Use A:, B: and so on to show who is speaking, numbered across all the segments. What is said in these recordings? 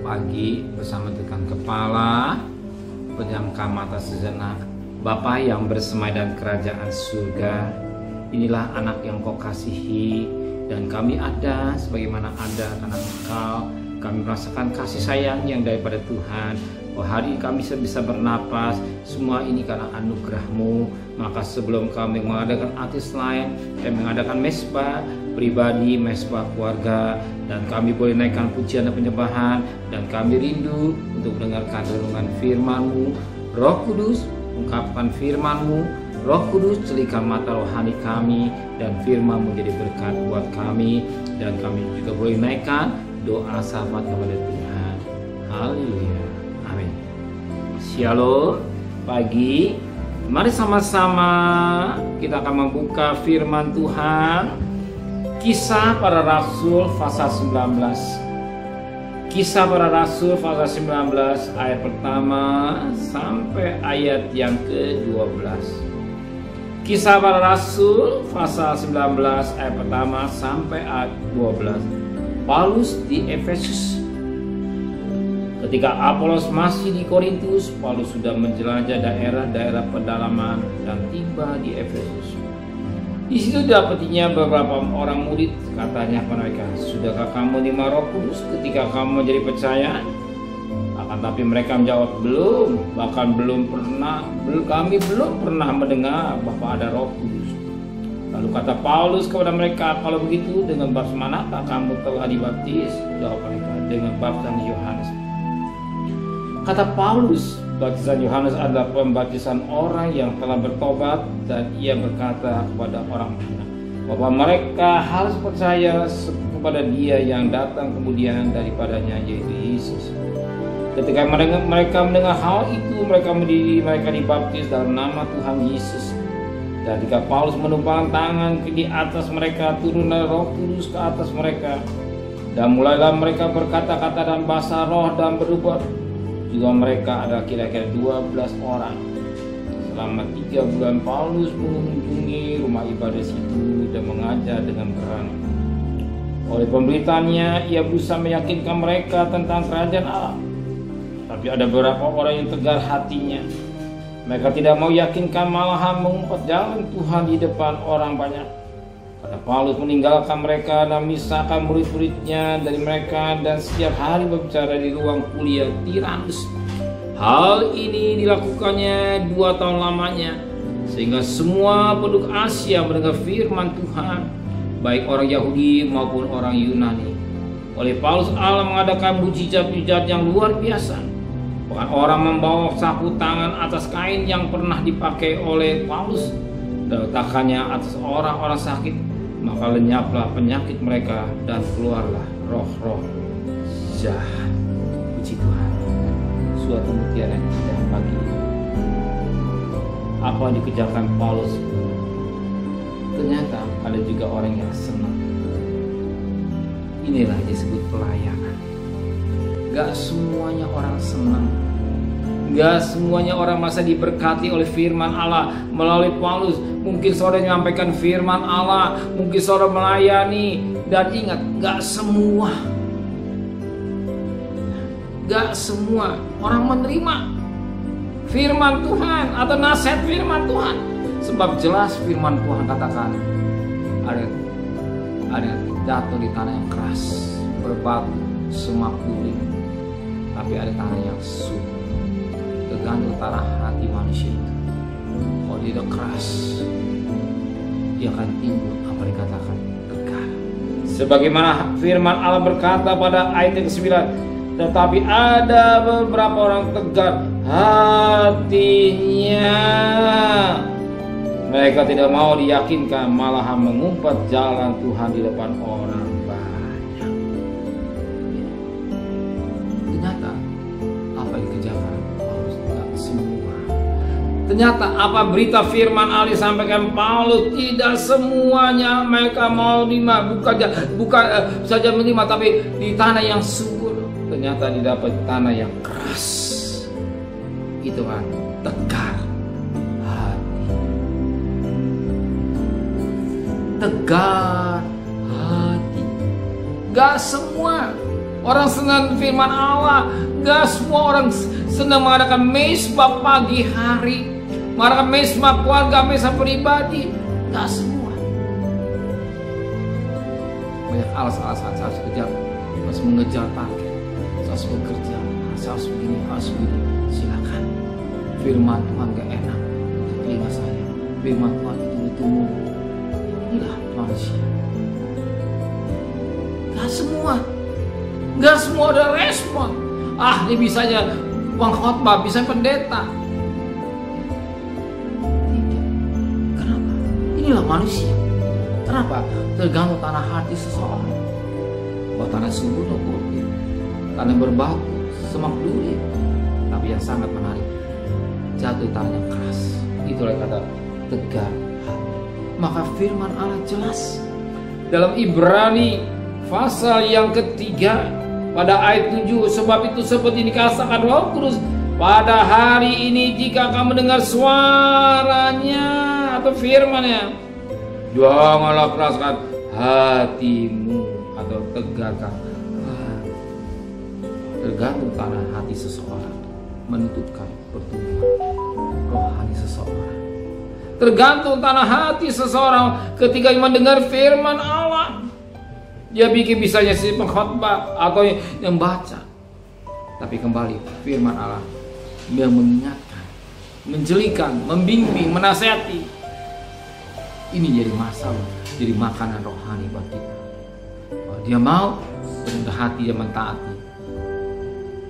A: pagi bersama tekan kepala, pejamkan mata sejenak. Bapa yang bersemai dan kerajaan surga, inilah anak yang kau kasihi, dan kami ada sebagaimana ada karena Engkau. Kami merasakan kasih sayang yang daripada Tuhan. Oh, hari ini kami bisa bernapas, semua ini karena anugerah-Mu. Maka sebelum kami mengadakan artis lain, kami mengadakan mesbah pribadi, mesbah keluarga, dan kami boleh naikkan pujian dan penyembahan, dan kami rindu untuk mendengarkan renungan firman-Mu. Roh Kudus, ungkapkan firman-Mu. Roh Kudus, celikan mata rohani kami, dan firman-Mu jadi berkat buat kami, dan kami juga boleh naikkan doa syafaat kepada Tuhan. Haleluya. Amin. Shalom. Pagi, mari sama-sama kita akan membuka firman Tuhan. Kisah Para Rasul pasal 19. Kisah Para Rasul pasal 19 ayat pertama sampai ayat yang ke-12. Kisah Para Rasul pasal 19 ayat pertama sampai ayat 12. Paulus di Efesus. Ketika Apolos masih di Korintus, Paulus sudah menjelajah daerah-daerah pedalaman dan tiba di Efesus. Di situ dapatinya beberapa orang murid. Katanya kepada mereka, "Sudahkah kamu menerima Roh Kudus ketika kamu menjadi percaya?" Akan tapi mereka menjawab, "Belum, bahkan kami belum pernah mendengar bahwa ada Roh Kudus." Lalu kata Paulus kepada mereka, "Kalau begitu, dengan baptisan manakah kamu telah dibaptis?" Jawab mereka, "Dengan baptisan Yohanes." Kata Paulus, baptisan Yohanes adalah pembaptisan orang yang telah bertobat, dan ia berkata kepada orang banyak bahwa mereka harus percaya kepada Dia yang datang kemudian daripadanya, yaitu Yesus. Ketika mereka mendengar hal itu, mereka dibaptis dalam nama Tuhan Yesus. Dan ketika Paulus menumpangkan tangan di atas mereka, turunlah Roh Kudus ke atas mereka, dan mulailah mereka berkata-kata dalam bahasa roh dan berubah. Juga mereka ada kira-kira 12 orang. Selama 3 bulan Paulus mengunjungi rumah ibadah situ dan mengajar dengan berani. Oleh pemberitaannya, ia berusaha meyakinkan mereka tentang kerajaan Allah. Tapi ada beberapa orang yang tegar hatinya. Mereka tidak mau yakinkan, malahan mengumpat jalan Tuhan di depan orang banyak. Karena Paulus meninggalkan mereka dan memisahkan murid-muridnya dari mereka, dan setiap hari berbicara di ruang kuliah Tiranus. Hal ini dilakukannya 2 tahun lamanya, sehingga semua penduduk Asia mendengar firman Tuhan, baik orang Yahudi maupun orang Yunani. Oleh Paulus, Allah mengadakan mujizat-mujizat yang luar biasa. Bahkan orang membawa sapu tangan atas kain yang pernah dipakai oleh Paulus dan letakkannya atas orang-orang sakit, maka lenyaplah penyakit mereka dan keluarlah roh-roh jahat. Puji Tuhan. Suatu mutiara yang indah pagi ini. Apa yang dikerjakan Paulus? Ternyata ada juga orang yang senang. Inilah disebut pelayanan. Gak semuanya orang senang. Gak semuanya orang masa diberkati oleh firman Allah melalui Paulus. Mungkin saudara menyampaikan firman Allah, mungkin saudara melayani. Dan ingat, gak semua orang menerima firman Tuhan atau nasihat firman Tuhan. Sebab jelas firman Tuhan katakan, ada jatuh di tanah yang keras, berbatu, semak kuning. Tapi ada tanah yang subur, tergantung tanah hati manusia itu. Kalau dia keras, dia akan timbul apa dikatakan tegar. Sebagaimana firman Allah berkata pada ayat yang ke-9, tetapi ada beberapa orang tegar hatinya. Mereka tidak mau diyakinkan, malahan mengumpat jalan Tuhan di depan orang. Ternyata apa berita firman Allah disampaikan Paulus, tidak semuanya mereka mau terima, bukan saja menerima, tapi di tanah yang subur. Ternyata didapat tanah yang keras. Itu kan tegar hati. Tegar hati. Gak semua orang senang firman Allah. Gak semua orang senang mengadakan mesbah pagi hari, mengadakan mesbah keluarga, mesbah pribadi. Gak semua. Banyak alasan-alasan, saya harus kejar, harus mengejar target, saya harus bekerja, saya harus begini, harus begini. Silakan. Firman Tuhan gak enak untuk telinga saya. Firman Tuhan itu ditunggu. Inilah manusia. Gak semua ada respon. Dia bisanya pengkhotbah, bisa pendeta. Tidak. Kenapa? Inilah manusia. Kenapa? Tergantung tanah hati seseorang. Bahwa tanah subur atau putih, tanah berbatu, semak duri. Tapi yang sangat menarik, jatuh di tanah yang keras. Itulah kata tegar. Maka firman Allah jelas dalam Ibrani pasal yang ketiga pada ayat 7. Sebab itu seperti dikatakan Roh Kudus, pada hari ini jika kamu mendengar suaranya atau firman-Nya, janganlah keraskan hatimu atau tegarkan hati. Tergantung tanah hati seseorang menentukan pertumbuhan rohani seseorang. Tergantung tanah hati seseorang ketika mendengar firman Allah. Dia bikin bisanya si pengkhotbah atau yang baca. Tapi kembali firman Allah yang mengingatkan, menjelikan, membimbing, menasihati. Ini jadi masalah, jadi makanan rohani buat kita. Kalau dia mau rendah hati, dia mentaati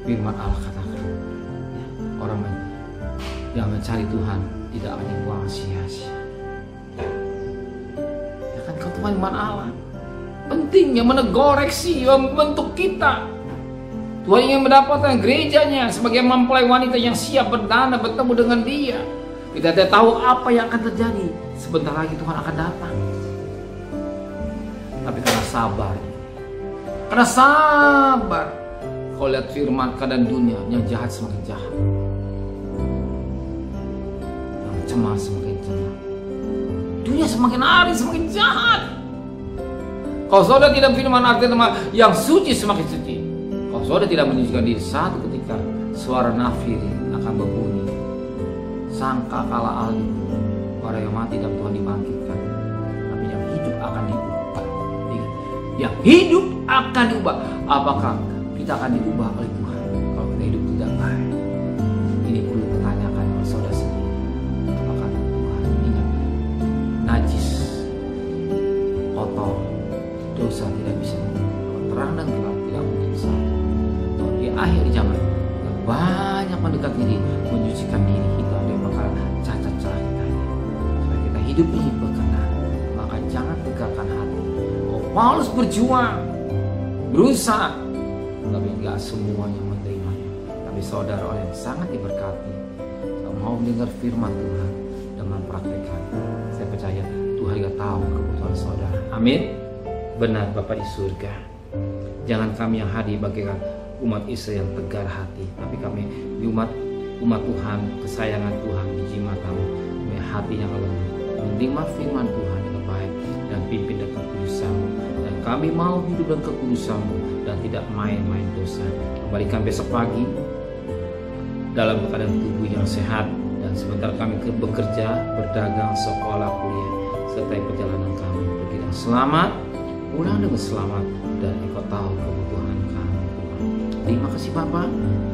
A: firman Allah katakan, ya, orang yang mencari Tuhan tidak akan dibuang sia-sia. Ya kan, kau firman Allah pentingnya menegoreksi, membentuk kita. Tuhan ingin mendapatkan gerejanya sebagai mempelai wanita yang siap berdana bertemu dengan Dia. Kita tidak tahu apa yang akan terjadi. Sebentar lagi Tuhan akan datang. Tapi karena sabar, kau lihat firman keadaan dunia yang jahat semakin jahat, yang cemas semakin cemas, dunia semakin hari semakin jahat. Kalau saudara tidak firman artinya yang suci semakin suci. Kalau saudara tidak menyucikan diri, satu ketika suara nafiri akan berbunyi. Sangka kala alim, orang yang mati dan Tuhan dibangkitkan, tapi yang hidup akan diubah. Yang hidup akan diubah. Apakah kita akan diubah oleh Tuhan kalau kita hidup tidak baik? Ini perlu ditanyakan oleh saudara sendiri. Apakah Tuhan ingat najis, kotor, dosa tidak bisa terang dan gelap tidak mungkin satu. Kalau di akhir zaman banyak mendekat diri menyucikan diri kita dari bakal cacat celah kita. Supaya kita hidup ini berkenan, maka jangan tegakkan hati. Paulus berjuang, berusaha, tapi enggak semuanya menerimanya. Tapi saudara orang yang sangat diberkati, yang mau mendengar firman Tuhan dan mempraktikkan, saya percaya Tuhan juga tahu kebutuhan saudara. Amin. Benar Bapa di surga. Jangan kami yang hadir bagaikan umat Israel yang tegar hati, tapi kami umat Tuhan, kesayangan Tuhan, biji matamu, hati yang lembut, menerima firman Tuhan dengan baik dan pimpin dengan kekudusan-Mu. Dan kami mau hidup dengan kekudusan-Mu dan tidak main-main dosa. Kembalikan besok pagi dalam keadaan tubuh yang sehat, dan sebentar kami bekerja, berdagang, sekolah, kuliah, serta perjalanan kami pergi dengan selamat, pulang dengan selamat, dan Engkau tahu kebutuhan kami Tuhan. Terima kasih Bapak.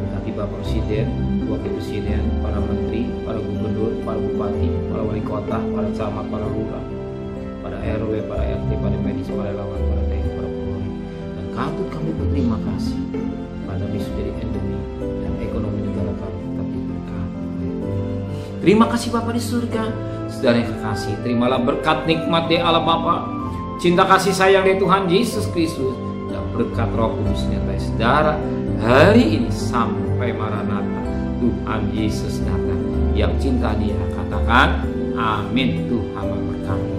A: Berkati Bapak Presiden, Wakil Presiden, para Menteri, para Gubernur, para Bupati, para Wali Kota, para Camat, para Lurah, para RW, para RT, para medis, para relawan, para TNI, para Polri. Dan kami berterima kasih pada bisa jadi endemi dan ekonomi negara kami tetap diberkati. Terima kasih Bapak di surga. Saudara yang kekasih, terimalah berkat nikmat dari Allah Bapa, cinta kasih sayang dari Tuhan Yesus Kristus, dan berkat Roh Kudus nyata saudara hari ini sampai Maranatha Tuhan Yesus datang. Yang cinta Dia katakan amin. Tuhan memberkati.